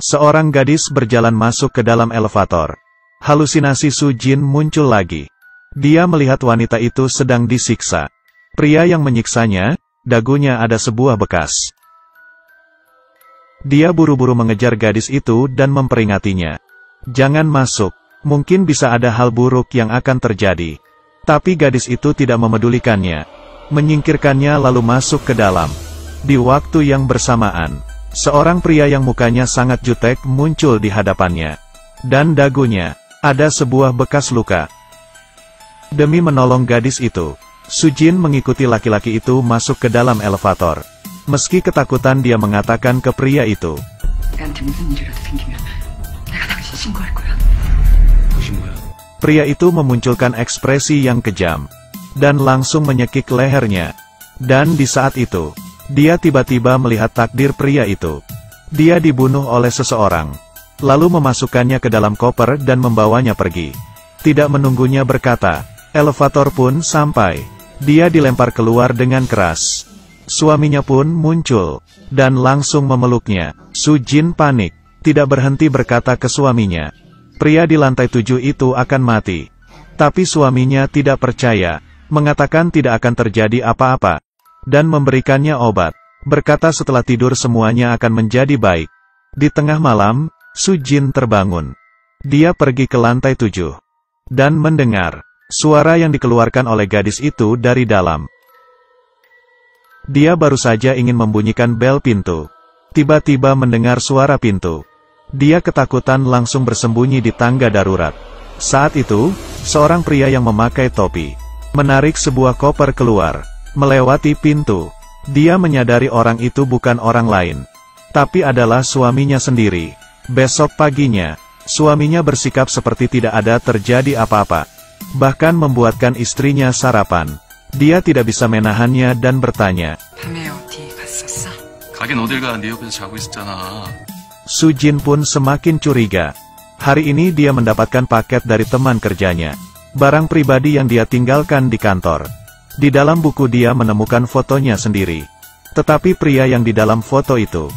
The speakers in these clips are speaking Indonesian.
Seorang gadis berjalan masuk ke dalam elevator. Halusinasi Su Jin muncul lagi. Dia melihat wanita itu sedang disiksa. Pria yang menyiksanya, dagunya ada sebuah bekas. Dia buru-buru mengejar gadis itu dan memperingatinya. Jangan masuk, mungkin bisa ada hal buruk yang akan terjadi. Tapi gadis itu tidak memedulikannya. Menyingkirkannya lalu masuk ke dalam. Di waktu yang bersamaan, seorang pria yang mukanya sangat jutek muncul di hadapannya. Dan dagunya, ada sebuah bekas luka. Demi menolong gadis itu, Su Jin mengikuti laki-laki itu masuk ke dalam elevator. Meski ketakutan dia mengatakan ke pria itu, pria itu memunculkan ekspresi yang kejam, dan langsung menyekik lehernya. Dan di saat itu, dia tiba-tiba melihat takdir pria itu. Dia dibunuh oleh seseorang, lalu memasukkannya ke dalam koper dan membawanya pergi. Tidak menunggunya berkata, elevator pun sampai. Dia dilempar keluar dengan keras. Suaminya pun muncul, dan langsung memeluknya. Su Jin panik, tidak berhenti berkata ke suaminya, pria di lantai 7 itu akan mati. Tapi suaminya tidak percaya, mengatakan tidak akan terjadi apa-apa, dan memberikannya obat. Berkata setelah tidur semuanya akan menjadi baik. Di tengah malam, Su Jin terbangun. Dia pergi ke lantai 7, dan mendengar suara yang dikeluarkan oleh gadis itu dari dalam. Dia baru saja ingin membunyikan bel pintu. Tiba-tiba mendengar suara pintu. Dia ketakutan langsung bersembunyi di tangga darurat. Saat itu, seorang pria yang memakai topi menarik sebuah koper keluar, melewati pintu. Dia menyadari orang itu bukan orang lain, tapi adalah suaminya sendiri. Besok paginya, suaminya bersikap seperti tidak ada terjadi apa-apa. Bahkan membuatkan istrinya sarapan. Dia tidak bisa menahannya dan bertanya, Su Jin pun semakin curiga. Hari ini dia mendapatkan paket dari teman kerjanya. Barang pribadi yang dia tinggalkan di kantor. Di dalam buku dia menemukan fotonya sendiri. Tetapi pria yang di dalam foto itu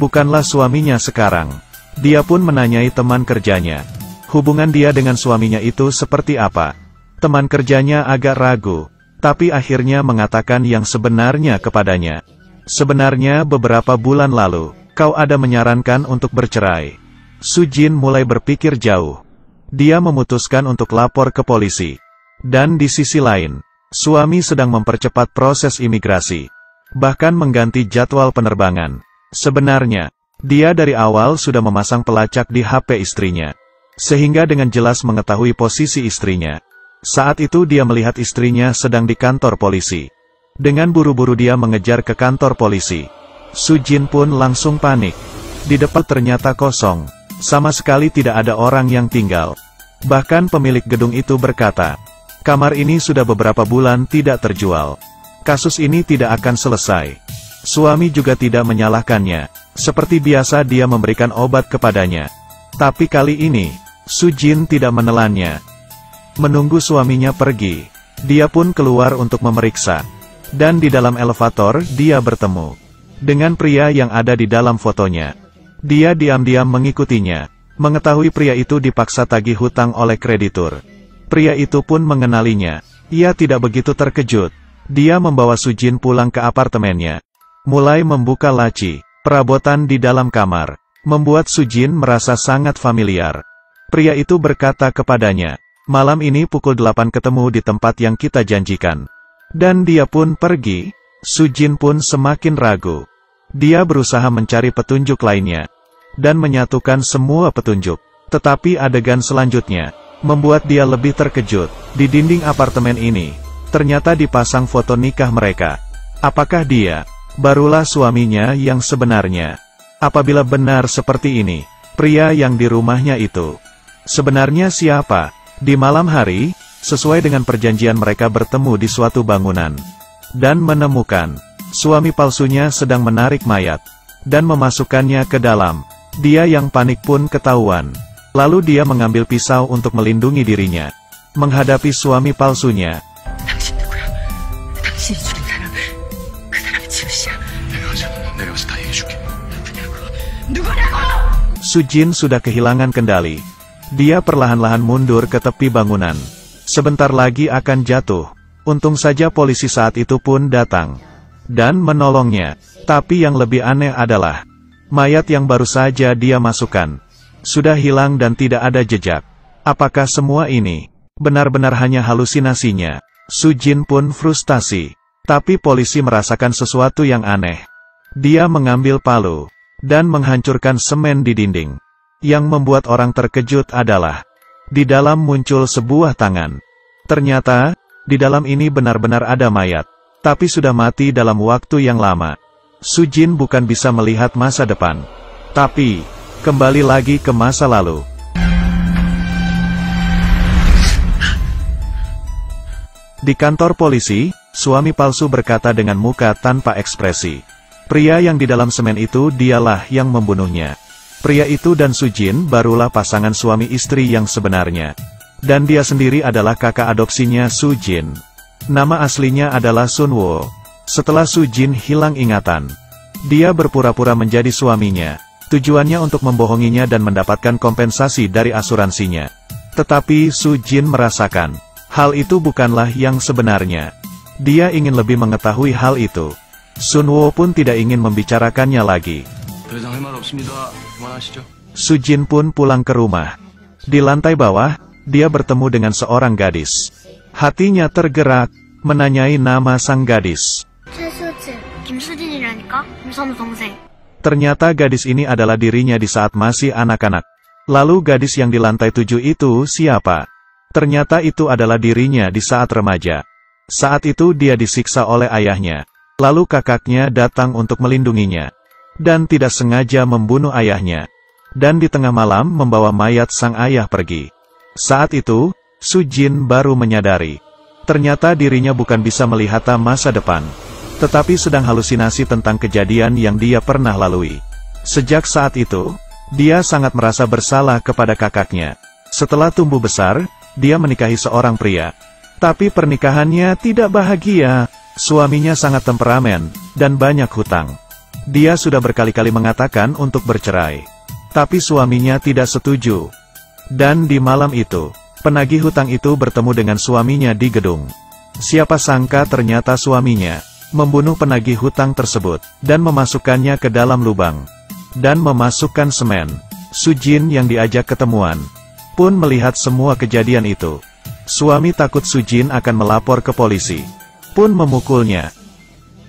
bukanlah suaminya sekarang. Dia pun menanyai teman kerjanya. Hubungan dia dengan suaminya itu seperti apa? Teman kerjanya agak ragu, tapi akhirnya mengatakan yang sebenarnya kepadanya. Sebenarnya beberapa bulan lalu, kau ada menyarankan untuk bercerai. Su Jin mulai berpikir jauh. Dia memutuskan untuk lapor ke polisi. Dan di sisi lain, suami sedang mempercepat proses imigrasi. Bahkan mengganti jadwal penerbangan. Sebenarnya, dia dari awal sudah memasang pelacak di HP istrinya. Sehingga dengan jelas mengetahui posisi istrinya. Saat itu dia melihat istrinya sedang di kantor polisi. Dengan buru-buru dia mengejar ke kantor polisi. Su Jin pun langsung panik. Di depan ternyata kosong. Sama sekali tidak ada orang yang tinggal. Bahkan pemilik gedung itu berkata, kamar ini sudah beberapa bulan tidak terjual. Kasus ini tidak akan selesai. Suami juga tidak menyalahkannya. Seperti biasa dia memberikan obat kepadanya. Tapi kali ini, Su Jin tidak menelannya. Menunggu suaminya pergi, dia pun keluar untuk memeriksa. Dan di dalam elevator, dia bertemu dengan pria yang ada di dalam fotonya. Dia diam-diam mengikutinya. Mengetahui pria itu dipaksa tagih hutang oleh kreditur. Pria itu pun mengenalinya. Ia tidak begitu terkejut. Dia membawa Su Jin pulang ke apartemennya. Mulai membuka laci, perabotan di dalam kamar, membuat Su Jin merasa sangat familiar. Pria itu berkata kepadanya, malam ini pukul 8 ketemu di tempat yang kita janjikan. Dan dia pun pergi. Su Jin pun semakin ragu. Dia berusaha mencari petunjuk lainnya. Dan menyatukan semua petunjuk. Tetapi adegan selanjutnya membuat dia lebih terkejut. Di dinding apartemen ini, ternyata dipasang foto nikah mereka. Apakah dia barulah suaminya yang sebenarnya? Apabila benar seperti ini, pria yang di rumahnya itu sebenarnya siapa? Di malam hari, sesuai dengan perjanjian mereka bertemu di suatu bangunan. Dan menemukan, suami palsunya sedang menarik mayat. Dan memasukkannya ke dalam. Dia yang panik pun ketahuan. Lalu dia mengambil pisau untuk melindungi dirinya. Menghadapi suami palsunya. Sujin sudah kehilangan kendali. Dia perlahan-lahan mundur ke tepi bangunan. Sebentar lagi akan jatuh. Untung saja polisi saat itu pun datang dan menolongnya. Tapi yang lebih aneh adalah mayat yang baru saja dia masukkan sudah hilang dan tidak ada jejak. Apakah semua ini benar-benar hanya halusinasinya? Sujin pun frustasi. Tapi polisi merasakan sesuatu yang aneh. Dia mengambil palu dan menghancurkan semen di dinding. Yang membuat orang terkejut adalah di dalam muncul sebuah tangan. Ternyata di dalam ini benar-benar ada mayat, tapi sudah mati dalam waktu yang lama. Sujin bukan bisa melihat masa depan, tapi kembali lagi ke masa lalu. Di kantor polisi, suami palsu berkata dengan muka tanpa ekspresi. Pria yang di dalam semen itu dialah yang membunuhnya. Pria itu dan Sujin barulah pasangan suami istri yang sebenarnya. Dan dia sendiri adalah kakak adopsinya Sujin. Nama aslinya adalah Sunwo. Setelah Sujin hilang ingatan, dia berpura-pura menjadi suaminya. Tujuannya untuk membohonginya dan mendapatkan kompensasi dari asuransinya. Tetapi Sujin merasakan hal itu bukanlah yang sebenarnya. Dia ingin lebih mengetahui hal itu. Sunwo pun tidak ingin membicarakannya lagi. Sujin pun pulang ke rumah. Di lantai bawah, dia bertemu dengan seorang gadis. Hatinya tergerak, menanyai nama sang gadis. Ternyata gadis ini adalah dirinya di saat masih anak-anak. Lalu gadis yang di lantai 7 itu siapa? Ternyata itu adalah dirinya di saat remaja. Saat itu dia disiksa oleh ayahnya. Lalu kakaknya datang untuk melindunginya. Dan tidak sengaja membunuh ayahnya. Dan di tengah malam membawa mayat sang ayah pergi. Saat itu, Sujin baru menyadari. Ternyata dirinya bukan bisa melihat masa depan. Tetapi sedang halusinasi tentang kejadian yang dia pernah lalui. Sejak saat itu, dia sangat merasa bersalah kepada kakaknya. Setelah tumbuh besar, dia menikahi seorang pria. Tapi pernikahannya tidak bahagia. Suaminya sangat temperamen, dan banyak hutang. Dia sudah berkali-kali mengatakan untuk bercerai. Tapi suaminya tidak setuju. Dan di malam itu, penagih hutang itu bertemu dengan suaminya di gedung. Siapa sangka ternyata suaminya membunuh penagih hutang tersebut, dan memasukkannya ke dalam lubang. Dan memasukkan semen. Sujin yang diajak ketemuan pun melihat semua kejadian itu. Suami takut Sujin akan melapor ke polisi. Pun memukulnya.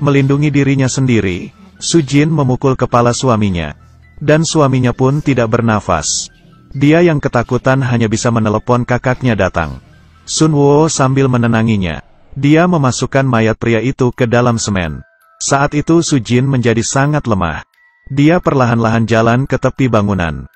Melindungi dirinya sendiri, Sujin memukul kepala suaminya. Dan suaminya pun tidak bernafas. Dia yang ketakutan hanya bisa menelepon kakaknya datang. Sunwo sambil menenanginya. Dia memasukkan mayat pria itu ke dalam semen. Saat itu Sujin menjadi sangat lemah. Dia perlahan-lahan jalan ke tepi bangunan.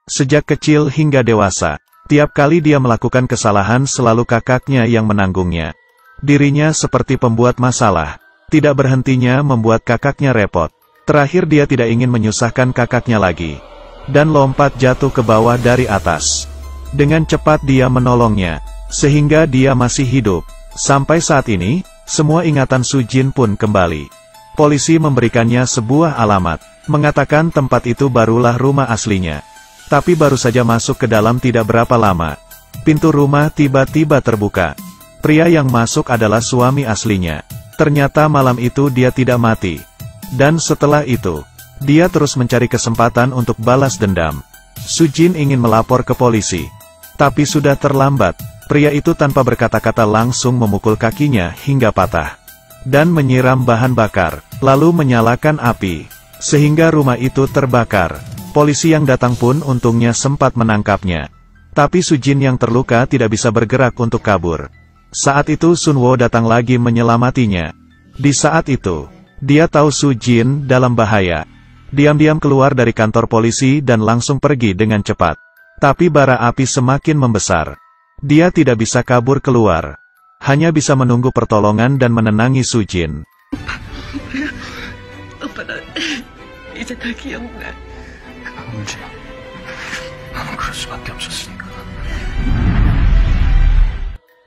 Sejak kecil hingga dewasa, tiap kali dia melakukan kesalahan selalu kakaknya yang menanggungnya. Dirinya seperti pembuat masalah. Tidak berhentinya membuat kakaknya repot. Terakhir dia tidak ingin menyusahkan kakaknya lagi. Dan lompat jatuh ke bawah dari atas. Dengan cepat dia menolongnya. Sehingga dia masih hidup. Sampai saat ini, semua ingatan Sujin pun kembali. Polisi memberikannya sebuah alamat. Mengatakan tempat itu barulah rumah aslinya. Tapi baru saja masuk ke dalam tidak berapa lama. Pintu rumah tiba-tiba terbuka. Pria yang masuk adalah suami aslinya. Ternyata malam itu dia tidak mati. Dan setelah itu, dia terus mencari kesempatan untuk balas dendam. Sujin ingin melapor ke polisi. Tapi sudah terlambat. Pria itu tanpa berkata-kata langsung memukul kakinya hingga patah. Dan menyiram bahan bakar, lalu menyalakan api. Sehingga rumah itu terbakar. Polisi yang datang pun untungnya sempat menangkapnya. Tapi Sujin yang terluka tidak bisa bergerak untuk kabur. Saat itu Sunwo datang lagi menyelamatinya. Di saat itu, dia tahu Sujin dalam bahaya. Diam-diam keluar dari kantor polisi dan langsung pergi dengan cepat. Tapi bara api semakin membesar. Dia tidak bisa kabur keluar. Hanya bisa menunggu pertolongan dan menenangi Sujin.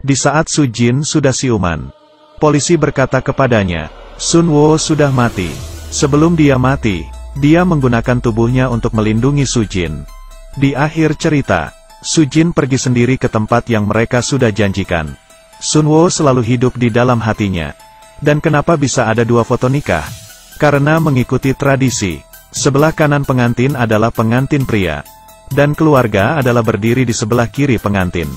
Di saat Sujin sudah siuman, polisi berkata kepadanya, Sunwo sudah mati. Sebelum dia mati, Dia menggunakan tubuhnya untuk melindungi Sujin. Di akhir cerita, Sujin pergi sendiri ke tempat yang mereka sudah janjikan. Sunwo selalu hidup di dalam hatinya. Dan kenapa bisa ada dua foto nikah? Karena mengikuti tradisi. Sebelah kanan pengantin adalah pengantin pria. Dan keluarga adalah berdiri di sebelah kiri pengantin.